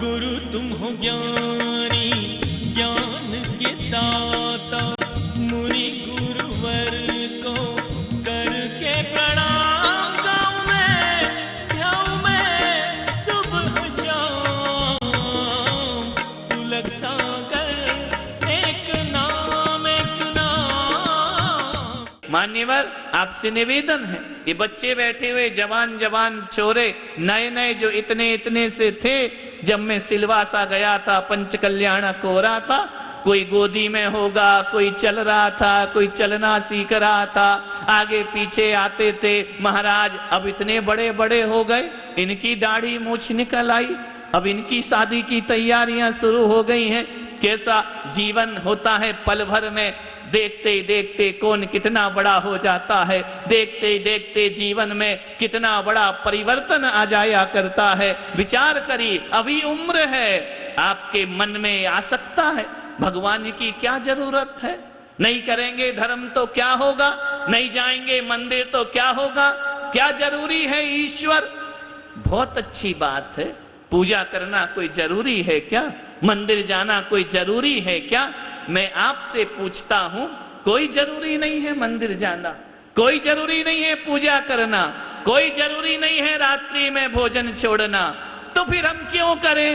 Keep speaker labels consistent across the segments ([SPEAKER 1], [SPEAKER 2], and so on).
[SPEAKER 1] गुरु तुम हो ज्ञानी ज्ञान के दाता, मुनि गुरुवर को करके प्रणाम गाऊं मैं सुबह शाम। तुलक सागर एक नाम मान्यवर, आपसे निवेदन है, ये बच्चे बैठे हुए जवान जवान छोरे नए नए जो इतने इतने से थे जब मैं सिलवासा गया था, पंच कल्याण को रहा था, कोई गोदी में होगा, कोई चल रहा था, कोई चलना सीख रहा था, आगे पीछे आते थे। महाराज अब इतने बड़े बड़े हो गए, इनकी दाढ़ी मूछ निकल आई, अब इनकी शादी की तैयारियां शुरू हो गई हैं। कैसा जीवन होता है पल भर में, देखते ही देखते कौन कितना बड़ा हो जाता है, देखते ही देखते जीवन में कितना बड़ा परिवर्तन आ जाया करता है। विचार करिए, अभी उम्र है, आपके मन में आ सकता है भगवान की क्या जरूरत है, नहीं करेंगे धर्म तो क्या होगा, नहीं जाएंगे मंदिर तो क्या होगा, क्या जरूरी है ईश्वर। बहुत अच्छी बात है, पूजा करना कोई जरूरी है क्या, मंदिर जाना कोई जरूरी है क्या। मैं आपसे पूछता हूं, कोई जरूरी नहीं है मंदिर जाना, कोई जरूरी नहीं है पूजा करना, कोई जरूरी नहीं है रात्रि में भोजन छोड़ना, तो फिर हम क्यों करें,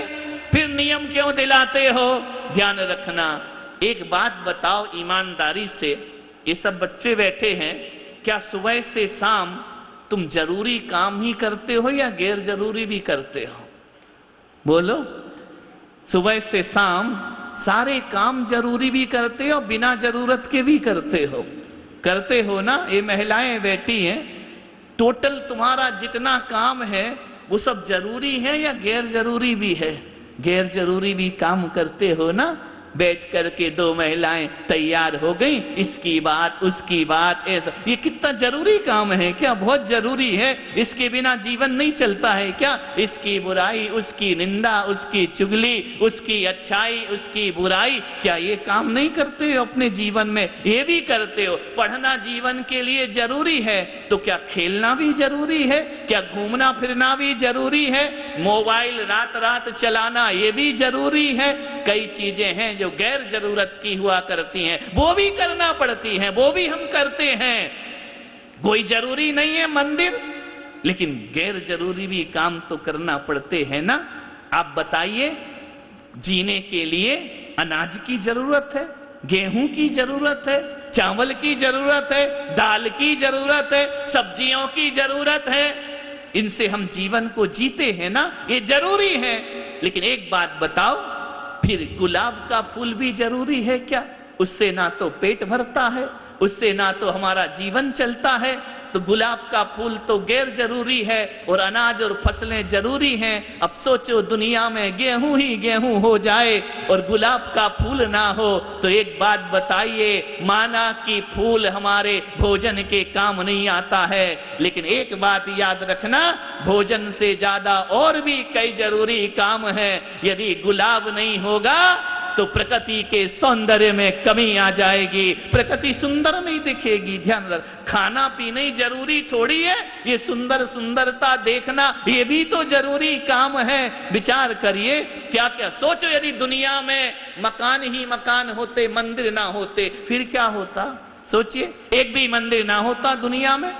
[SPEAKER 1] फिर नियम क्यों दिलाते हो। ध्यान रखना, एक बात बताओ ईमानदारी से, ये सब बच्चे बैठे हैं, क्या सुबह से शाम तुम जरूरी काम ही करते हो या गैर जरूरी भी करते हो? बोलो, सुबह से शाम सारे काम जरूरी भी करते हो, बिना जरूरत के भी करते हो ना। ये महिलाएं बैठी हैं, टोटल तुम्हारा जितना काम है वो सब जरूरी है या गैर जरूरी भी है? गैर जरूरी भी काम करते हो ना। बैठ करके दो महिलाएं तैयार हो गई, इसकी बात उसकी बात, ऐसा ये कितना जरूरी काम है क्या? बहुत जरूरी है, इसके बिना जीवन नहीं चलता है क्या? इसकी बुराई, उसकी निंदा, उसकी चुगली, उसकी अच्छाई, उसकी बुराई, क्या ये काम नहीं करते हो अपने जीवन में? ये भी करते हो। पढ़ना जीवन के लिए जरूरी है, तो क्या खेलना भी जरूरी है? क्या घूमना फिरना भी जरूरी है? मोबाइल रात रात चलाना ये भी जरूरी है? कई चीजें हैं जो गैर जरूरत की हुआ करती हैं, वो भी करना पड़ती हैं, वो भी हम करते हैं। कोई जरूरी नहीं है मंदिर, लेकिन गैर जरूरी भी काम तो करना पड़ते हैं ना। आप बताइए, जीने के लिए अनाज की जरूरत है, गेहूं की जरूरत है, चावल की जरूरत है, दाल की जरूरत है, सब्जियों की जरूरत है, इनसे हम जीवन को जीते हैं ना, ये जरूरी है। लेकिन एक बात बताओ, फिर गुलाब का फूल भी जरूरी है क्या? उससे ना तो पेट भरता है, उससे ना तो हमारा जीवन चलता है। तो गुलाब का फूल तो गैर जरूरी है और अनाज और फसलें जरूरी हैं। अब सोचो, दुनिया में गेहूं ही गेहूं हो जाए और गुलाब का फूल ना हो, तो एक बात बताइए, माना कि फूल हमारे भोजन के काम नहीं आता है, लेकिन एक बात याद रखना, भोजन से ज्यादा और भी कई जरूरी काम है। यदि गुलाब नहीं होगा तो प्रकृति के सौंदर्य में कमी आ जाएगी, प्रकृति सुंदर नहीं दिखेगी। ध्यान रख, खाना पीना ही जरूरी थोड़ी है, ये सुंदर सुंदरता देखना ये भी तो जरूरी काम है। विचार करिए, क्या क्या सोचो, यदि दुनिया में मकान ही मकान होते, मंदिर ना होते, फिर क्या होता? सोचिए, एक भी मंदिर ना होता दुनिया में,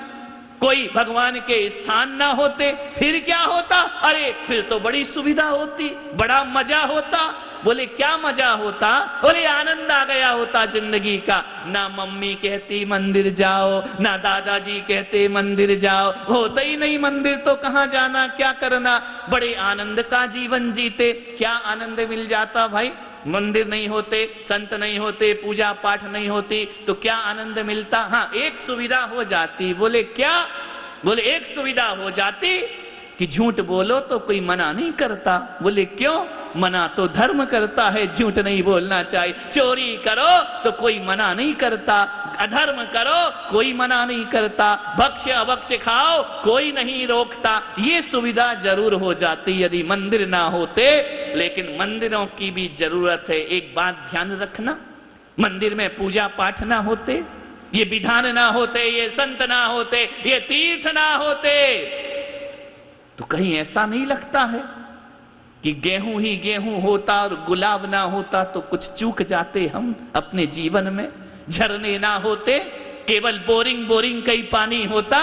[SPEAKER 1] कोई भगवान के स्थान ना होते, फिर क्या होता? अरे फिर तो बड़ी सुविधा होती, बड़ा मजा होता। बोले क्या मजा होता? बोले आनंद आ गया होता जिंदगी का। ना मम्मी कहती मंदिर जाओ, ना दादाजी कहते मंदिर जाओ, होता ही नहीं मंदिर, तो कहाँ जाना, क्या करना, बड़े आनंद का जीवन जीते। क्या आनंद मिल जाता भाई? मंदिर नहीं होते, संत नहीं होते, पूजा पाठ नहीं होती, तो क्या आनंद मिलता? हाँ, एक सुविधा हो जाती। बोले क्या? बोले एक सुविधा हो जाती कि झूठ बोलो तो कोई मना नहीं करता। बोले क्यों? मना तो धर्म करता है, झूठ नहीं बोलना चाहिए। चोरी करो तो कोई मना नहीं करता, अधर्म करो कोई मना नहीं करता, भक्ष्य अभक्ष्य खाओ कोई नहीं रोकता। ये सुविधा जरूर हो जाती यदि मंदिर ना होते, लेकिन मंदिरों की भी जरूरत है। एक बात ध्यान रखना, मंदिर में पूजा पाठ ना होते, ये विधान ना होते, ये संत ना होते, ये तीर्थ ना होते, तो कहीं ऐसा नहीं लगता है कि गेहूं ही गेहूं होता और गुलाब ना होता तो कुछ चूक जाते हम अपने जीवन में। झरने ना होते, केवल बोरिंग बोरिंग का ही पानी होता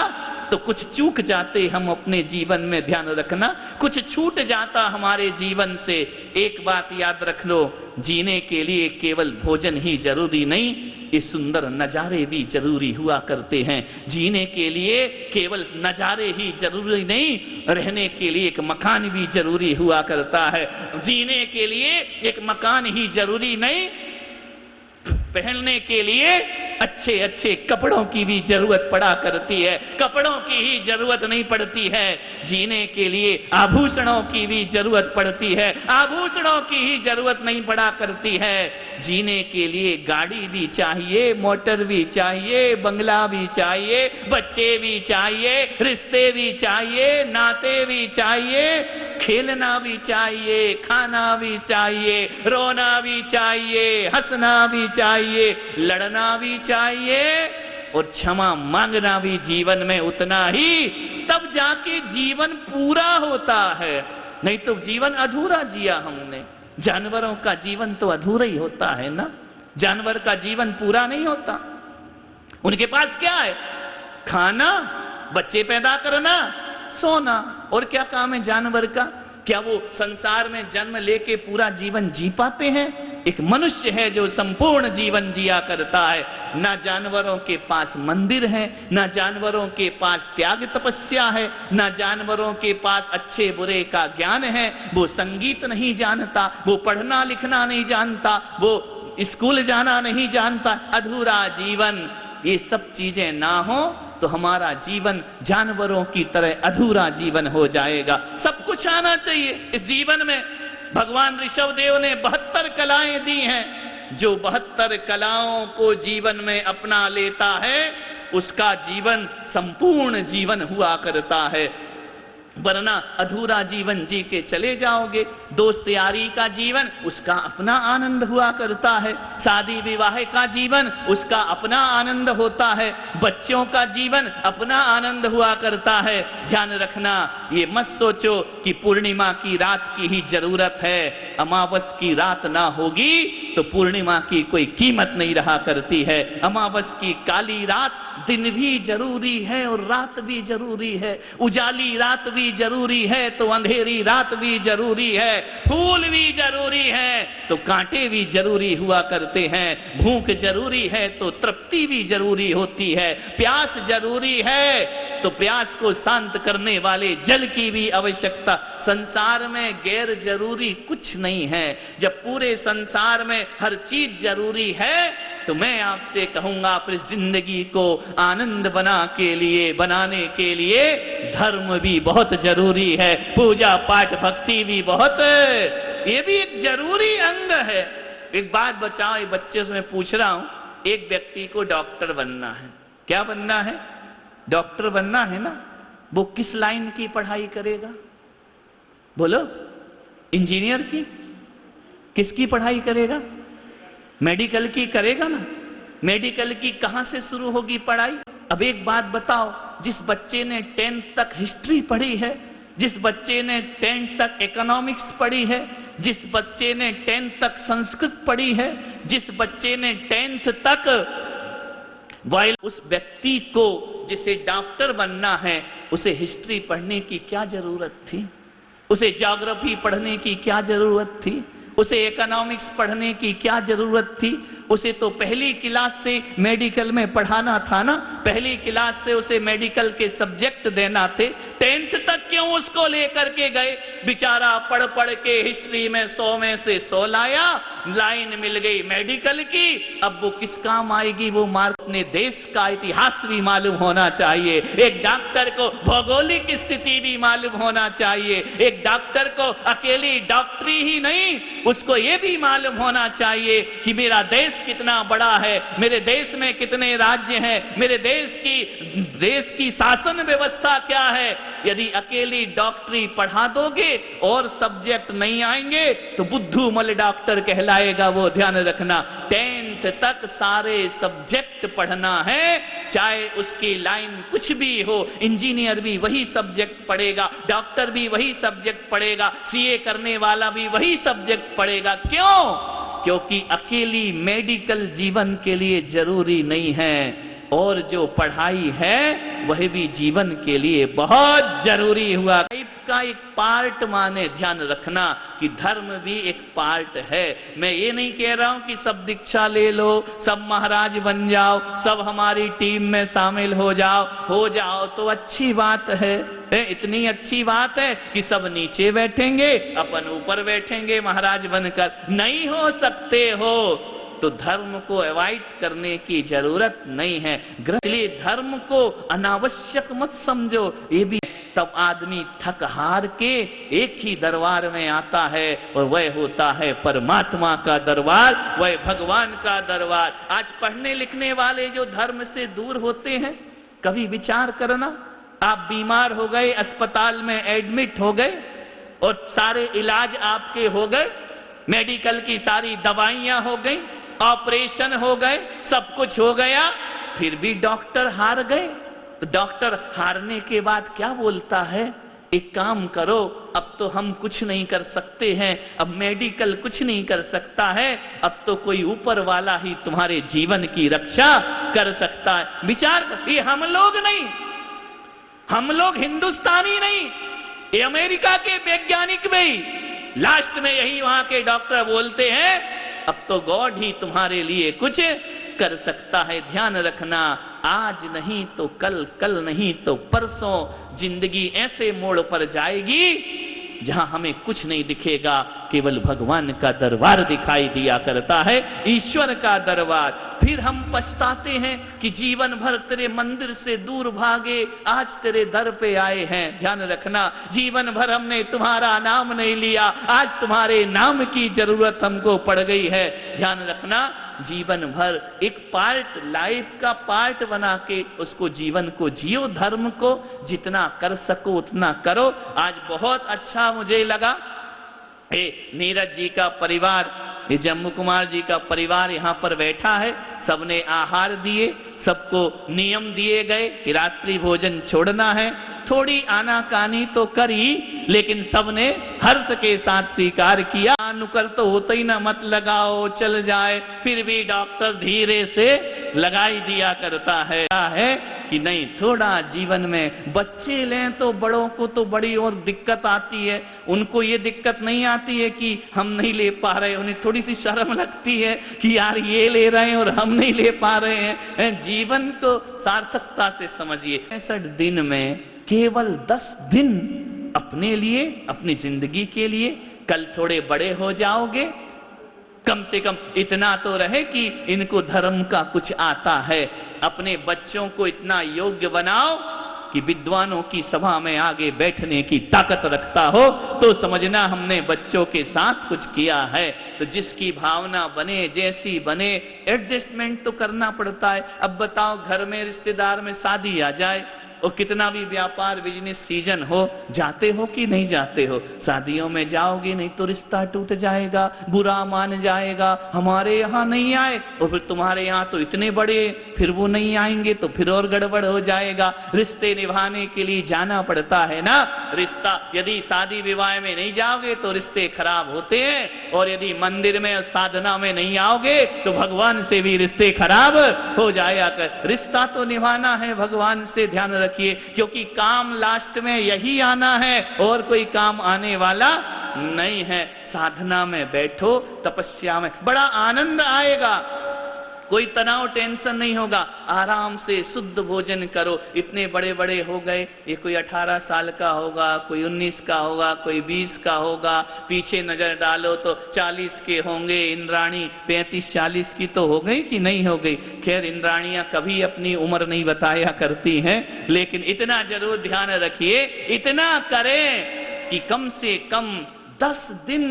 [SPEAKER 1] तो कुछ चूक जाते हम अपने जीवन में। ध्यान रखना, कुछ छूट जाता हमारे जीवन से। एक बात याद रख लो, जीने के लिए केवल भोजन ही जरूरी नहीं, ये सुंदर नजारे भी जरूरी हुआ करते हैं। जीने के लिए केवल नजारे ही जरूरी नहीं, रहने के लिए एक मकान भी जरूरी हुआ करता है। जीने के लिए एक मकान ही जरूरी नहीं, पहनने के लिए अच्छे अच्छे कपड़ों की भी जरूरत पड़ा करती है। कपड़ों की ही जरूरत नहीं पड़ती है, जीने के लिए आभूषणों की भी जरूरत पड़ती है। आभूषणों की ही जरूरत नहीं पड़ा करती है, जीने के लिए गाड़ी भी चाहिए, मोटर भी चाहिए, बंगला भी चाहिए, बच्चे भी चाहिए, रिश्ते भी चाहिए, नाते भी चाहिए, खेलना भी चाहिए, खाना भी चाहिए, रोना भी चाहिए, हंसना भी चाहिए, लड़ना भी चाहिए और क्षमा मांगना भी जीवन में उतना ही, तब जाके जीवन पूरा होता है। नहीं तो जीवन अधूरा जिया हमने। जानवरों का जीवन तो अधूरा ही होता है ना, जानवर का जीवन पूरा नहीं होता। उनके पास क्या है? खाना, बच्चे पैदा करना, सोना, और क्या काम है जानवर का? क्या वो संसार में जन्म लेके पूरा जीवन जी पाते हैं? एक मनुष्य है जो संपूर्ण जीवन जिया करता है। ना जानवरों के पास मंदिर है, ना जानवरों के पास त्याग तपस्या है, ना जानवरों के पास अच्छे बुरे का ज्ञान है। वो संगीत नहीं जानता, वो पढ़ना लिखना नहीं जानता, वो स्कूल जाना नहीं जानता। अधूरा जीवन। ये सब चीजें ना हो तो हमारा जीवन जानवरों की तरह अधूरा जीवन हो जाएगा। सब कुछ आना चाहिए इस जीवन में। भगवान ऋषभदेव ने 72 कलाएं दी हैं। जो 72 कलाओं को जीवन में अपना लेता है उसका जीवन संपूर्ण जीवन हुआ करता है, वरना अधूरा जीवन जी के चले जाओगे। दोस्त यारी का जीवन, उसका अपना आनंद हुआ करता है। शादी विवाह का जीवन, उसका अपना आनंद होता है। बच्चों का जीवन अपना आनंद हुआ करता है। ध्यान रखना, ये मत सोचो कि पूर्णिमा की रात की ही जरूरत है, अमावस की रात ना होगी तो पूर्णिमा की कोई कीमत नहीं रहा करती है। अमावस की काली रात, दिन भी जरूरी है और रात भी जरूरी है। उजाली रात भी जरूरी है तो अंधेरी रात भी जरूरी है। फूल भी जरूरी है तो कांटे भी जरूरी हुआ करते हैं। भूख जरूरी है तो तृप्ति भी जरूरी होती है। प्यास जरूरी है तो प्यास को शांत करने वाले जल की भी आवश्यकता। संसार में गैर जरूरी कुछ नहीं है। जब पूरे संसार में हर चीज जरूरी है तो मैं आपसे कहूंगा, अपनी जिंदगी को आनंद बनाने के लिए धर्म भी बहुत जरूरी है। पूजा पाठ भक्ति भी बहुत, ये भी एक जरूरी अंग है। एक बात बचाओ, एक बच्चे से मैं पूछ रहा हूं, एक व्यक्ति को डॉक्टर बनना है। क्या बनना है? डॉक्टर बनना है ना। वो किस लाइन की पढ़ाई करेगा? बोलो। इंजीनियर की? किसकी पढ़ाई करेगा? मेडिकल की करेगा ना। मेडिकल की कहां से शुरू होगी पढ़ाई? अब एक बात बताओ, जिस बच्चे ने 10th तक हिस्ट्री पढ़ी है, जिस बच्चे ने 10th तक इकोनॉमिक्स पढ़ी है, जिस बच्चे ने 10th तक संस्कृत पढ़ी है, जिस बच्चे ने 10th तक, उस व्यक्ति को जिसे डॉक्टर बनना है, उसे हिस्ट्री पढ़ने की क्या जरूरत थी? उसे ज्योग्राफी पढ़ने की क्या जरूरत थी? उसे इकोनॉमिक्स पढ़ने की क्या जरूरत थी? उसे तो पहली क्लास से मेडिकल में पढ़ाना था ना। पहली क्लास से उसे मेडिकल के सब्जेक्ट देना थे। 10th तक क्यों उसको लेकर के गए? बेचारा पढ़ पढ़ के हिस्ट्री में 100 में से 100 लाया, लाइन मिल गई मेडिकल की। अब वो किस काम आएगी वो मार्क? अपने देश का इतिहास भी मालूम होना चाहिए। एक डॉक्टर को भौगोलिक स्थिति भी मालूम होना चाहिए। एक डॉक्टर को अकेली डॉक्टरी ही नहीं, उसको ये भी मालूम होना चाहिए कि मेरा देश कितना बड़ा है, मेरे देश में कितने राज्य हैं, मेरे देश की शासन व्यवस्था क्या है। यदि अकेली डॉक्टरी पढ़ा दोगे और सब्जेक्ट नहीं आएंगे तो बुद्धू मल डॉक्टर कहलाएगा, वो ध्यान रखना। 10th तक सारे सब्जेक्ट पढ़ना है, चाहे उसकी लाइन कुछ भी हो। इंजीनियर भी वही सब्जेक्ट पढ़ेगा, डॉक्टर भी वही सब्जेक्ट पढ़ेगा, सीए करने वाला भी वही सब्जेक्ट पढ़ेगा। क्यों? क्योंकि अकेली मेडिकल जीवन के लिए जरूरी नहीं है, और जो पढ़ाई है वह भी जीवन के लिए बहुत जरूरी हुआ। लाइफ का एक पार्ट माने ध्यान रखना कि धर्म भी एक पार्ट है। मैं ये नहीं कह रहा हूं कि सब दीक्षा ले लो, सब महाराज बन जाओ, सब हमारी टीम में शामिल हो जाओ तो अच्छी बात है। इतनी अच्छी बात है कि सब नीचे बैठेंगे, अपन ऊपर बैठेंगे महाराज बनकर। नहीं हो सकते हो तो धर्म को अवॉइड करने की जरूरत नहीं है। इसलिए धर्म को अनावश्यक मत समझो। ये भी तब आदमी थक हार के एक ही दरबार में आता है, और वह होता है परमात्मा का दरबार, वह भगवान का दरबार। आज पढ़ने लिखने वाले जो धर्म से दूर होते हैं, कभी विचार करना, आप बीमार हो गए, अस्पताल में एडमिट हो गए और सारे इलाज आपके हो गए, मेडिकल की सारी दवाइयां हो गई, ऑपरेशन हो गए, सब कुछ हो गया, फिर भी डॉक्टर हार गए। तो डॉक्टर हारने के बाद क्या बोलता है? एक काम करो, अब तो हम कुछ नहीं कर सकते हैं, अब मेडिकल कुछ नहीं कर सकता है, अब तो कोई ऊपर वाला ही तुम्हारे जीवन की रक्षा कर सकता है। विचार कर, ये हम लोग नहीं, हम लोग हिंदुस्तानी नहीं, ये अमेरिका के वैज्ञानिक भी लास्ट में यही वहां के डॉक्टर बोलते हैं, अब तो गॉड ही तुम्हारे लिए कुछ कर सकता है। ध्यान रखना, आज नहीं तो कल, कल नहीं तो परसों जिंदगी ऐसे मोड़ पर जाएगी जहां हमें कुछ नहीं दिखेगा, केवल भगवान का दरबार दिखाई दिया करता है, ईश्वर का दरबार। फिर हम पछताते हैं कि जीवन भर तेरे मंदिर से दूर भागे, आज तेरे दर पे आए हैं। ध्यान रखना, जीवन भर हमने तुम्हारा नाम नहीं लिया, आज तुम्हारे नाम की जरूरत हमको पड़ गई है। ध्यान रखना, जीवन भर एक पार्ट, लाइफ का पार्ट बना के उसको, जीवन को जियो, धर्म को जितना कर सको उतना करो। आज बहुत अच्छा मुझे लगा, नीरज जी का परिवार, ये जम्मू कुमार जी का परिवार यहाँ पर बैठा है, सबने आहार दिए, सबको नियम दिए गए कि रात्रि भोजन छोड़ना है। थोड़ी आनाकानी तो करी, लेकिन सबने हर्ष के साथ स्वीकार किया। नुकर तो होता ही ना, मत लगाओ चल जाए, फिर भी डॉक्टर धीरे से लगाई दिया करता है कि नहीं, थोड़ा जीवन में बच्चे लें तो बड़ों को तो बड़ी और दिक्कत आती है, उनको ये दिक्कत नहीं आती है कि हम नहीं ले पा रहे, उन्हें थोड़ी सी शर्म लगती है कि यार ये ले रहे हैं और हम नहीं ले पा रहे हैं। जीवन को सार्थकता से समझिए। 65 दिन में केवल 10 दिन अपने लिए, अपनी जिंदगी के लिए। कल थोड़े बड़े हो जाओगे, कम से कम इतना तो रहे कि इनको धर्म का कुछ आता है। अपने बच्चों को इतना योग्य बनाओ कि विद्वानों की सभा में आगे बैठने की ताकत रखता हो, तो समझना हमने बच्चों के साथ कुछ किया है। तो जिसकी भावना बने, जैसी बने, एडजस्टमेंट तो करना पड़ता है। अब बताओ, घर में रिश्तेदार में शादी आ जाए और कितना भी व्यापार बिजनेस सीजन हो, जाते हो कि नहीं जाते हो? शादियों में जाओगे नहीं तो रिश्ता टूट जाएगा, बुरा मान जाएगा, हमारे यहाँ नहीं आए, और फिर तुम्हारे यहाँ तो इतने बड़े, फिर वो नहीं आएंगे तो फिर और गड़बड़ हो जाएगा। रिश्ते निभाने के लिए जाना पड़ता है ना। रिश्ता, यदि शादी विवाह में नहीं जाओगे तो रिश्ते खराब होते हैं, और यदि मंदिर में और साधना में नहीं आओगे तो भगवान से भी रिश्ते खराब हो जाएगा। रिश्ता तो निभाना है भगवान से, ध्यान रखिए, क्योंकि काम लास्ट में यही आना है और कोई काम आने वाला नहीं है। साधना में बैठो, तपस्या में बड़ा आनंद आएगा, कोई तनाव टेंशन नहीं होगा। आराम से शुद्ध भोजन करो। इतने बड़े बड़े हो गए, ये कोई 18 साल का होगा, कोई 19 का होगा, कोई 20 का होगा, पीछे नजर डालो तो 40 के होंगे। इंद्राणी 35-40 की तो हो गई कि नहीं हो गई? खैर, इंद्राणियां कभी अपनी उम्र नहीं बताया करती हैं, लेकिन इतना जरूर ध्यान रखिए, इतना करें कि कम से कम 10 दिन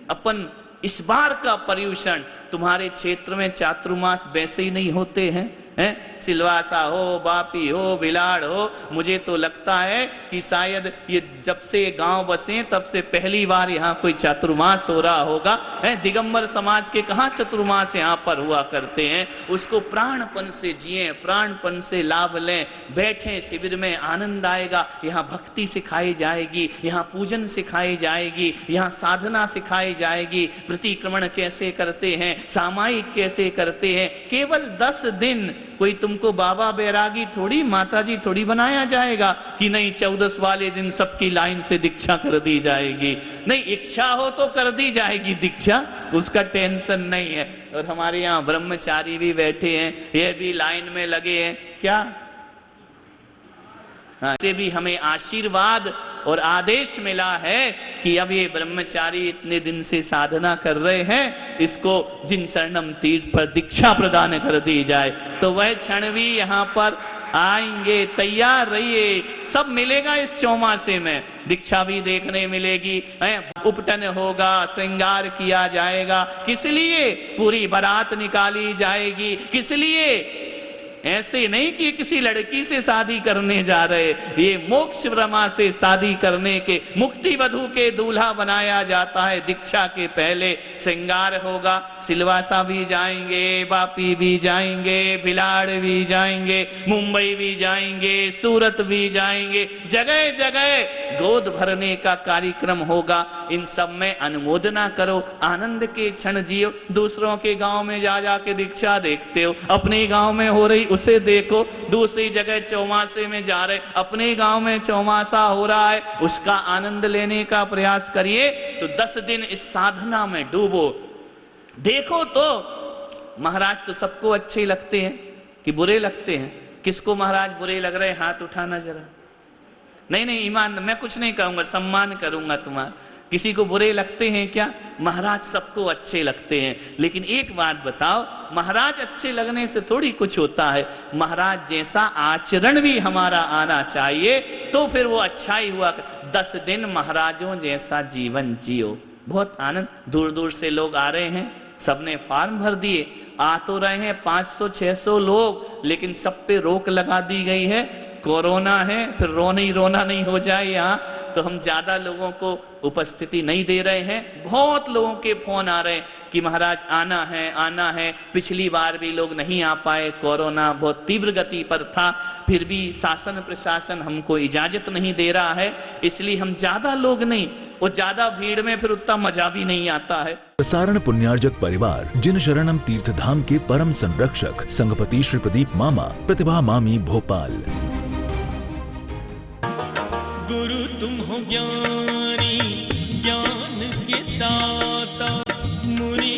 [SPEAKER 1] अपन इस बार का पर्यूषण तुम्हारे क्षेत्र में चातुर्मास वैसे ही नहीं होते हैं, सिलवासा हो, बापी हो, बिलाड़ हो, मुझे तो लगता है कि शायद ये जब से गांव बसे तब से पहली बार यहाँ कोई चातुर्मास हो रहा होगा। दिगंबर समाज के कहाँ चातुर्मास यहाँ पर हुआ करते हैं। उसको प्राणपन से जिए, प्राणपन से लाभ लें, बैठें शिविर में, आनंद आएगा। यहाँ भक्ति सिखाई जाएगी, यहाँ पूजन सिखाई जाएगी, यहाँ साधना सिखाई जाएगी, प्रतिक्रमण कैसे करते हैं, सामायिक कैसे करते हैं। केवल 10 दिन कोई तुमको बाबा बैरागी थोड़ी, माता जी थोड़ी बनाया जाएगा कि नहीं 14 वाले दिन सबकी लाइन से दीक्षा कर दी जाएगी। नहीं, इच्छा हो तो कर दी जाएगी दीक्षा, उसका टेंशन नहीं है। और हमारे यहाँ ब्रह्मचारी भी बैठे हैं, ये भी लाइन में लगे हैं क्या, से भी हमें आशीर्वाद और आदेश मिला है कि अब ये ब्रह्मचारी इतने दिन से साधना कर रहे हैं, इसको जिन शरणम तीर्थ पर दीक्षा प्रदान कर दी जाए। तो वह क्षण भी यहाँ पर आएंगे, तैयार रहिए। सब मिलेगा इस चौमासे में, दीक्षा भी देखने मिलेगी, उपटन होगा, श्रृंगार किया जाएगा। किस लिए? पूरी बारात निकाली जाएगी। किस लिए? ऐसे नहीं कि किसी लड़की से शादी करने जा रहे, ये मोक्ष ब्रह्मा से शादी करने के, मुक्ति वधु के दूल्हा बनाया जाता है। दीक्षा के पहले श्रृंगार होगा, सिलवासा भी जाएंगे, बापी भी जाएंगे, भिलाड़ भी जाएंगे, मुंबई भी जाएंगे, सूरत भी जाएंगे, जगह जगह गोद भरने का कार्यक्रम होगा। इन सब में अनुमोदना करो, आनंद के क्षण जियो। दूसरों के गांव में जा जाके दीक्षा देखते हो, अपने गांव में हो रही उसे देखो। दूसरी जगह चौमासे में जा रहे, अपने गांव में चौमासा हो रहा है, उसका आनंद लेने का प्रयास करिए। तो 10 दिन इस साधना में डूबो। देखो तो महाराज तो सबको अच्छे लगते हैं कि बुरे लगते हैं? किसको महाराज बुरे लग रहे, हाथ उठाना जरा। नहीं नहीं, ईमान, मैं कुछ नहीं कहूंगा, सम्मान करूंगा तुम्हारा। किसी को बुरे लगते हैं क्या? महाराज सबको अच्छे लगते हैं। लेकिन एक बात बताओ, महाराज अच्छे लगने से थोड़ी कुछ होता है। महाराज जैसा आचरण भी हमारा आना चाहिए, तो फिर वो अच्छा ही हुआ। 10 दिन महाराजों जैसा जीवन जियो। बहुत आनंद। दूर दूर से लोग आ रहे हैं, सबने फॉर्म भर दिए, आ तो रहे हैं 500-600 लोग, लेकिन सब पे रोक लगा दी गई है। कोरोना है, फिर रोना नहीं हो जाए यहाँ, तो हम ज्यादा लोगों को उपस्थिति नहीं दे रहे हैं। बहुत लोगों के फोन आ रहे हैं कि महाराज आना है। पिछली बार भी लोग नहीं आ पाए, कोरोना बहुत तीव्र गति पर था, फिर भी शासन प्रशासन हमको इजाजत नहीं दे रहा है, इसलिए हम ज्यादा लोग नहीं, और ज्यादा भीड़ में फिर उतना मजा भी नहीं आता है।
[SPEAKER 2] प्रसारण पुण्यार्जक परिवार जिन शरणम तीर्थ धाम के परम संरक्षक संघपति श्री प्रदीप मामा, प्रतिभा मामी, भोपाल।
[SPEAKER 3] गुरु तुम हो ज्ञानी, ज्ञान के दाता, मुनि